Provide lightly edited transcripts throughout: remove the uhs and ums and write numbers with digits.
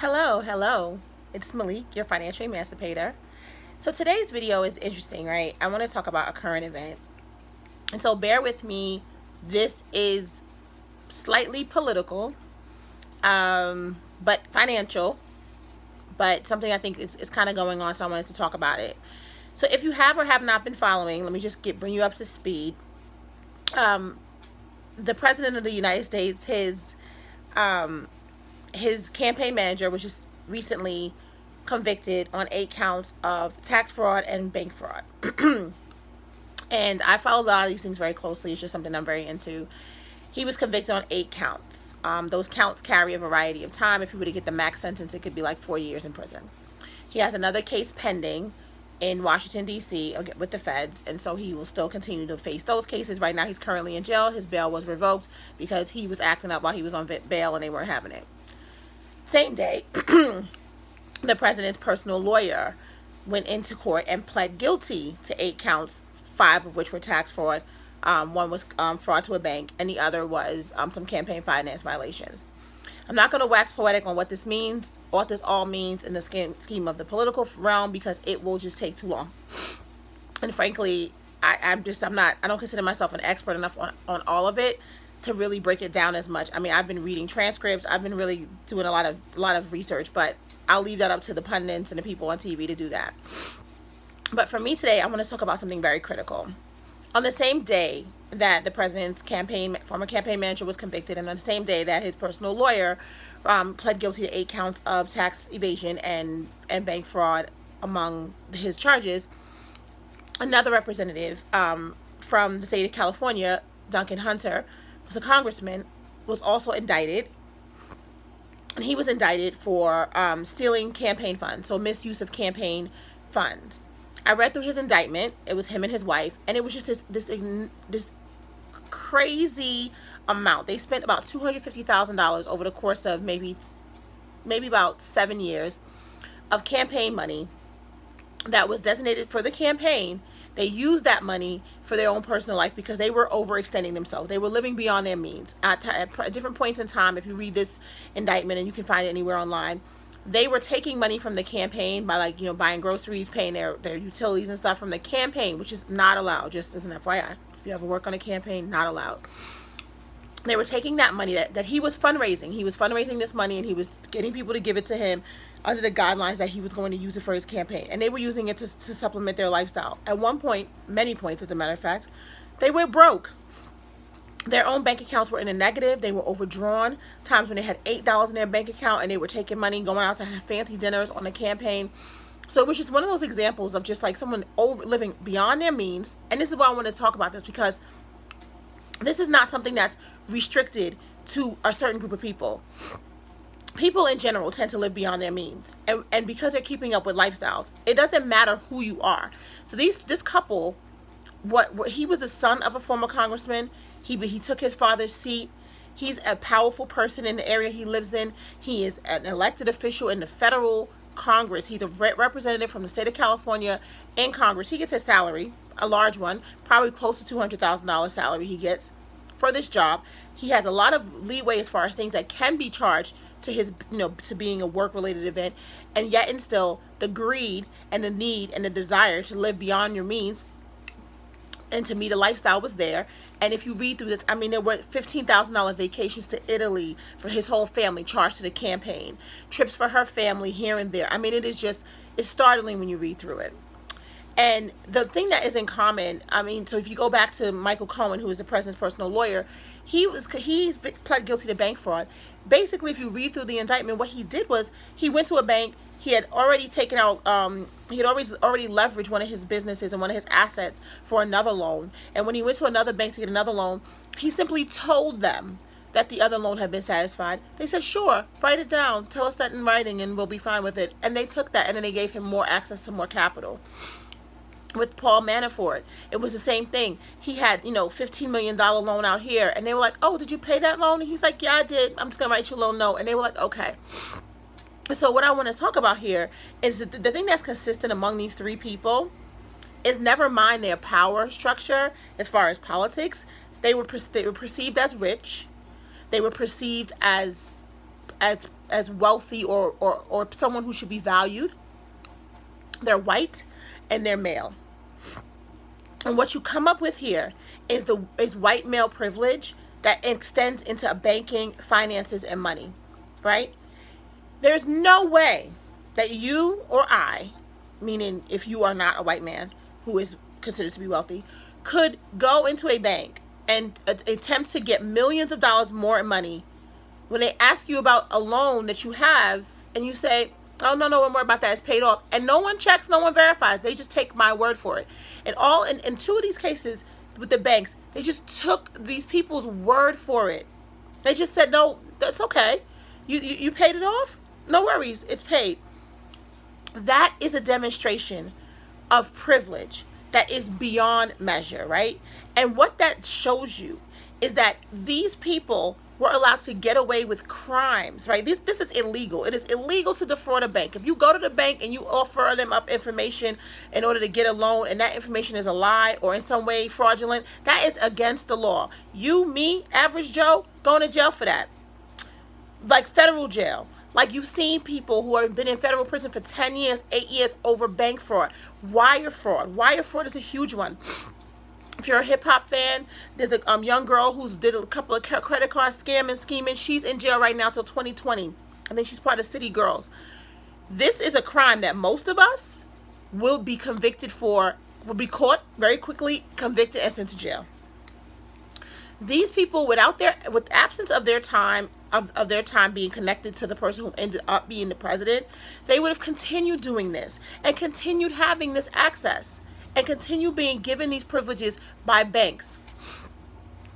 Hello. It's Malik, your financial emancipator. So today's video is interesting, right? I want to talk about a current event. And so bear with me. This is slightly political, but financial, but something I think is kind of going on, so I wanted to talk about it. So if you have or have not been following, let me just bring you up to speed. The President of the United States, his campaign manager was just recently convicted on 8 counts of tax fraud and bank fraud. And I follow a lot of these things very closely. It's just something I'm very into. He was convicted on 8 counts. Those counts carry a variety of time. If he were to get the max sentence, it could be like 4 years in prison. He has another case pending in Washington, D.C. with the feds, and so he will still continue to face those cases. Right now, he's currently in jail. His bail was revoked because he was acting up while he was on bail and they weren't having it. Same day, the president's personal lawyer went into court and pled guilty to 8 counts, 5 of which were tax fraud. One was fraud to a bank, and the other was some campaign finance violations. I'm not going to wax poetic on what this means, what this all means in the scheme of the political realm, because it will just take too long. And frankly, I don't consider myself an expert enough on all of it to really break it down as much. I mean, I've been reading transcripts. I've been really doing a lot of research, but I'll leave that up to the pundits and the people on TV to do that. But for me today, I want to talk about something very critical. On the same day that the president's former campaign manager was convicted, and on the same day that his personal lawyer pled guilty to 8 counts of tax evasion and bank fraud among his charges, another representative from the state of California, Duncan Hunter, was a congressman, was also indicted. And he was indicted for stealing campaign funds, so misuse of campaign funds. I read through his indictment. It was him and his wife, and it was just this crazy amount. They spent about $250,000 over the course of maybe about 7 years of campaign money that was designated for the campaign. They used that money for their own personal life because they were overextending themselves. They were living beyond their means. At different points in time, if you read this indictment, and you can find it anywhere online, they were taking money from the campaign by buying groceries, paying their utilities and stuff from the campaign, which is not allowed, just as an FYI. If you ever work on a campaign, not allowed. They were taking that money that he was fundraising. He was fundraising this money, and he was getting people to give it to him under the guidelines that he was going to use it for his campaign. And they were using it to supplement their lifestyle. At one point, many points as a matter of fact, they were broke. Their own bank accounts were in a negative. They were overdrawn. Times when they had $8 in their bank account and they were taking money, going out to have fancy dinners on the campaign. So it was just one of those examples of just like someone living beyond their means. And this is why I want to talk about this, because this is not something that's restricted to a certain group of people. People in general tend to live beyond their means, and because they're keeping up with lifestyles, it doesn't matter who you are. So this couple, what he was the son of a former congressman. He took his father's seat. He's a powerful person in the area he lives in. He is an elected official in the federal Congress. He's a representative from the state of California in Congress. He gets a salary, a large one, probably close to $200,000 salary he gets for this job. He has a lot of leeway as far as things that can be charged to his, to being a work-related event, and yet and still the greed and the need and the desire to live beyond your means and to meet a lifestyle was there. And if you read through this, I mean, there were $15,000 vacations to Italy for his whole family charged to the campaign, trips for her family here and there. I mean, it's startling when you read through it. And the thing that is in common, I mean, so if you go back to Michael Cohen, who is the president's personal lawyer, he's pled guilty to bank fraud. Basically, if you read through the indictment, what he did was he went to a bank. He had already taken out, he had already leveraged one of his businesses and one of his assets for another loan. And when he went to another bank to get another loan, he simply told them that the other loan had been satisfied. They said, sure, write it down, tell us that in writing, and we'll be fine with it. And they took that, and then they gave him more access to more capital. With Paul Manafort, it was the same thing. He had, $15 million loan out here, and they were like, oh, did you pay that loan? And he's like, yeah, I did. I'm just going to write you a little note. And they were like, okay. So what I want to talk about here is the thing that's consistent among these 3 people is, never mind their power structure as far as politics. They were perceived as rich. They were perceived as as wealthy or someone who should be valued. They're white and they're male. And what you come up with here is white male privilege that extends into banking, finances, and money, right? There's no way that you or I, meaning if you are not a white man who is considered to be wealthy, could go into a bank and attempt to get millions of dollars more in money when they ask you about a loan that you have and you say, oh, no, don't worry about that, it's paid off. And no one checks, no one verifies. They just take my word for it. And in two of these cases with the banks, they just took these people's word for it. They just said, no, that's okay. You paid it off? No worries, it's paid. That is a demonstration of privilege that is beyond measure, right? And what that shows you is that these people were allowed to get away with crimes, right? This is illegal. It is illegal to defraud a bank. If you go to the bank and you offer them up information in order to get a loan and that information is a lie or in some way fraudulent, that is against the law. You, me, average Joe, going to jail for that. Like federal jail. Like you've seen people who have been in federal prison for 10 years, 8 years over bank fraud, wire fraud. Wire fraud is a huge one. If you're a hip hop fan, there's a young girl who's did a couple of credit card scheming. She's in jail right now till 2020. I think she's part of City Girls. This is a crime that most of us will be convicted for, will be caught very quickly, convicted, and sent to jail. These people, with absence of their time, of their time being connected to the person who ended up being the president, they would have continued doing this and continued having this access and continue being given these privileges by banks.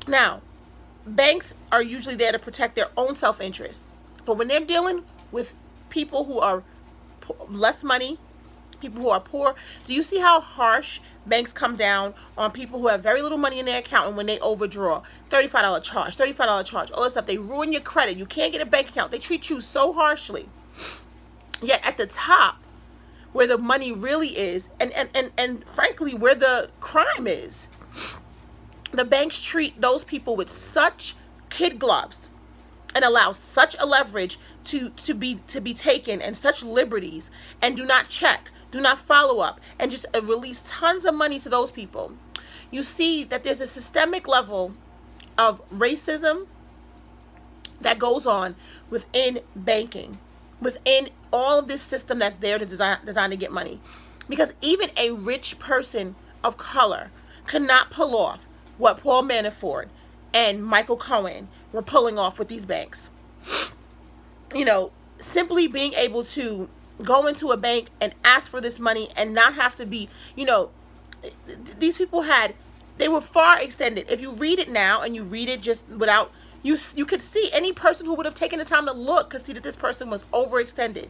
Now, banks are usually there to protect their own self-interest. But when they're dealing with people who are less money, people who are poor, do you see how harsh banks come down on people who have very little money in their account? And when they overdraw, $35 charge, all this stuff, they ruin your credit. You can't get a bank account. They treat you so harshly. Yet at the top, where the money really is, and frankly, where the crime is, the banks treat those people with such kid gloves and allow such a leverage to be taken and such liberties, and do not check, do not follow up, and just release tons of money to those people. You see that there's a systemic level of racism that goes on within banking, within all of this system that's there to design to get money. Because even a rich person of color could not pull off what Paul Manafort and Michael Cohen were pulling off with these banks. Simply being able to go into a bank and ask for this money and not have to be, these people they were far extended. If you read it now and you read it just without, you could see any person who would have taken the time to look could see that this person was overextended.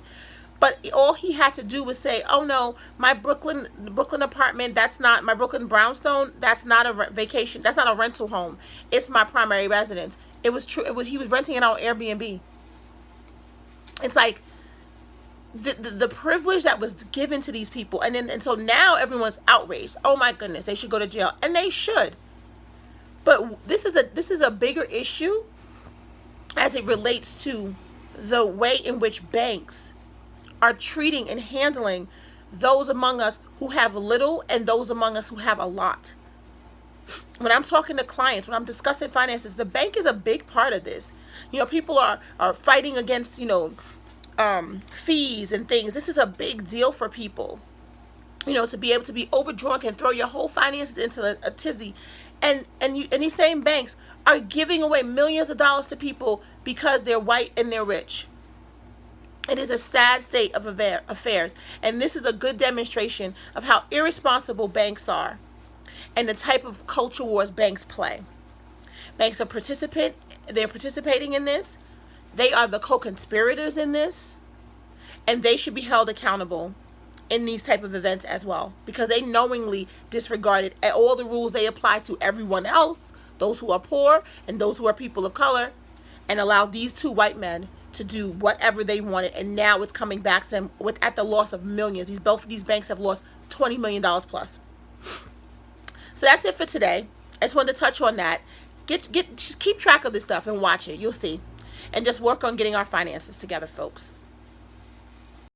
But all he had to do was say, oh no, my Brooklyn apartment, that's not my Brooklyn brownstone, that's not a vacation, that's not a rental home, it's my primary residence. It was true. He was renting it on Airbnb. It's like the privilege that was given to these people, and so now everyone's outraged. Oh my goodness, they should go to jail, and they should. But this is a bigger issue as it relates to the way in which banks are treating and handling those among us who have little and those among us who have a lot. When I'm talking to clients, when I'm discussing finances, the bank is a big part of this. People are fighting against, fees and things. This is a big deal for people. To be able to be overdrawn can throw your whole finances into a tizzy. And these same banks are giving away millions of dollars to people because they're white and they're rich. It is a sad state of affairs. And this is a good demonstration of how irresponsible banks are and the type of culture wars banks play. Banks are they're participating in this. They are the co-conspirators in this. And they should be held accountable in these type of events as well, because they knowingly disregarded all the rules they apply to everyone else, those who are poor and those who are people of color, and allowed these two white men to do whatever they wanted. And now it's coming back to them at the loss of millions. Both of these banks have lost $20 million plus. So that's it for today. I just wanted to touch on that. Just keep track of this stuff and watch it. You'll see. and just work on getting our finances together, folks.